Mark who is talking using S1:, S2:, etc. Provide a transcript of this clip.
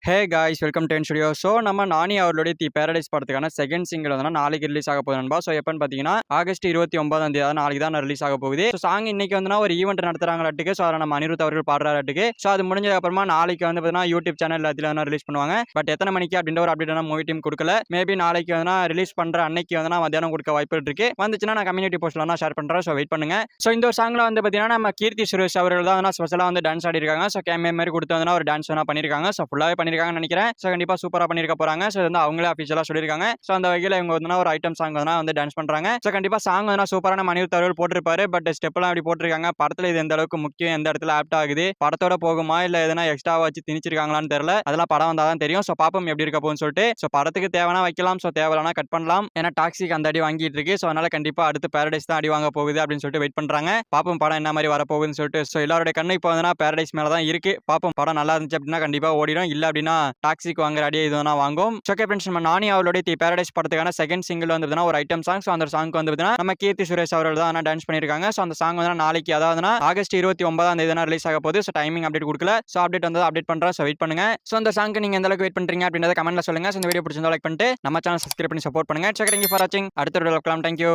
S1: Hey guys welcome to studio. So நம்ம நானி அவர்களுடைய தி paradise படத்துக்கான செகண்ட் சிங்கிள் வந்து நாளைக்கு ரிலீஸ் ஆக போகுது நண்பா. ஸோ எப்பன்னு பார்த்தீங்கன்னா ஆகஸ்ட் 29 நாளைக்கு தான் ரிலீஸ் ஆக போகுது. ஸோ சாங் இன்னைக்கு வந்து ஒரு ஈவெண்ட் நடத்துறாங்களாட்டுக்கு. ஸோ அதை நம்ம அனிருத் அவர்கள் பாடுறாட்டுக்கு. ஸோ அது முடிஞ்சது அப்புறமா நாளைக்கு வந்து பார்த்தீங்கன்னா யூடியூப் சேனல் எல்லாத்திலும் ரிலீஸ் பண்ணுவாங்க. பட் எத்தனை மணிக்கு அப்படின்ற ஒரு அப்டேட் மூவி டீம் கொடுக்கல. மேபி நாளைக்கு வந்து ரிலீஸ் பண்ற அன்னைக்கு வந்து மத்தியானம் கொடுக்க வாய்ப்பு இருக்கு. வந்துச்சுன்னா நான் கம்யூனிட்டி போஸ்ட்ல ஷேர் பண்றேன். ஸோ வெயிட் பண்ணுங்க. ஸோ இந்த ஒரு சாங்ல வந்து பார்த்தீங்கன்னா நம்ம கீர்த்தி சுரேஷ் அவர்கள் தான் ஸ்பெஷலாக வந்து டான்ஸ் ஆடி இருக்காங்க. ஸோ கேமே மாதிரி கொடுத்து வந்து ஒரு டான்ஸ் வேணா பண்ணிருக்காங்க. ஸோ ஃபுல்லாவே பண்ணிருக்காங்கன்னு நினைக்கிறேன். ஸோ கண்டிப்பா சூப்பரா பண்ணிருக்க போறாங்க. ஸோ வந்து அவங்களே அபிஷியலா சொல்லிருக்காங்க. ஸோ அந்த வகையில இவங்க வந்து ஒரு ஐட்டம் சாங் வந்து டான்ஸ் பண்றாங்க. ஸோ கண்டிப்பா சாங் வந்து சூப்பரான அனிருத் அவர்கள் போட்டிருப்பாரு. பட் ஸ்டெப் எல்லாம் அப்படி போட்டிருக்காங்க. படத்துல இது எந்த அளவுக்கு முக்கியம், எந்த இடத்துல ஆப்ட் ஆகுது, படத்தோட போகுமா இல்ல எதனா எக்ஸ்ட்ரா வச்சு திணிச்சிருக்காங்களான்னு தெரியல. அதெல்லாம் படம் வந்தாதான் தெரியும். ஸோ பாப்போம் எப்படி இருக்க போகுதுன்னு சொல்லிட்டு. ஸோ படத்துக்கு தேவைனா வைக்கலாம். ஸோ தேவையான கட் பண்ணலாம். ஏன்னா டாக்ஸிக் அந்த அடி வாங்கிட்டு இருக்கு. ஸோ அதனால கண்டிப்பா அடுத்து பேரடைஸ் தான் அடி வாங்க போகுது அப்படின்னு சொல்லிட்டு வெயிட் பண்றாங்க. பாப்போம் படம் என்ன மாதிரி வரப்போகுதுன்னு சொல்லிட்டு. ஸோ எல்லாருடைய கண்ணு இப்போ வந்து பேரடைஸ் மேல தான் இருக்கு. பாப்போம் படம் நல்லா இருந்துச்சு அப்படின்னா கண்டிப்பா ஓடிடும். இல்ல அப்படின்னா டாக்ஸிக் வாங்குற அடியே இதுனா வாங்கும். ஓகே ஃப்ரெண்ட்ஸ், நம்ம நானி அவளுடைய தி பேரடைஸ் படத்துக்கான செகண்ட் சிங்கிள் வந்து ஒரு ஐட்டம் சாங். ஸோ அந்த சாங் வந்து நம்ம கீர்த்தி சுரேஷ் அவர்கள் தான் டான்ஸ் பண்ணிருக்காங்க. ஸோ அந்த சாங் வந்து நாளைக்கு அதாவது ஆகஸ்ட் 29 ரிலீஸ் ஆக போகுது. ஸோ டைமிங் அப்டேட் கொடுக்கல. ஸோ அப்டேட் வந்து அப்டேட் பண்றேன். ஸோ வெயிட் பண்ணுங்க. ஸோ அந்த சாங்க்கு நீங்க எந்த அளவுக்கு வெயிட் பண்றீங்க அப்படின்றத கமெண்ட்ல சொல்லுங்க. ஸோ இந்த வீடியோ பிடிச்சிருந்தா லைக் பண்ணிட்டு நம்ம சேனல் சப்ஸ்கிரைப் பண்ணி சப்போர்ட் பண்ணுங்க. தேங்க்யூ ஃபார் வாட்சிங். அடுத்த வீடியோல பார்க்கலாம். தேங்க்யூ.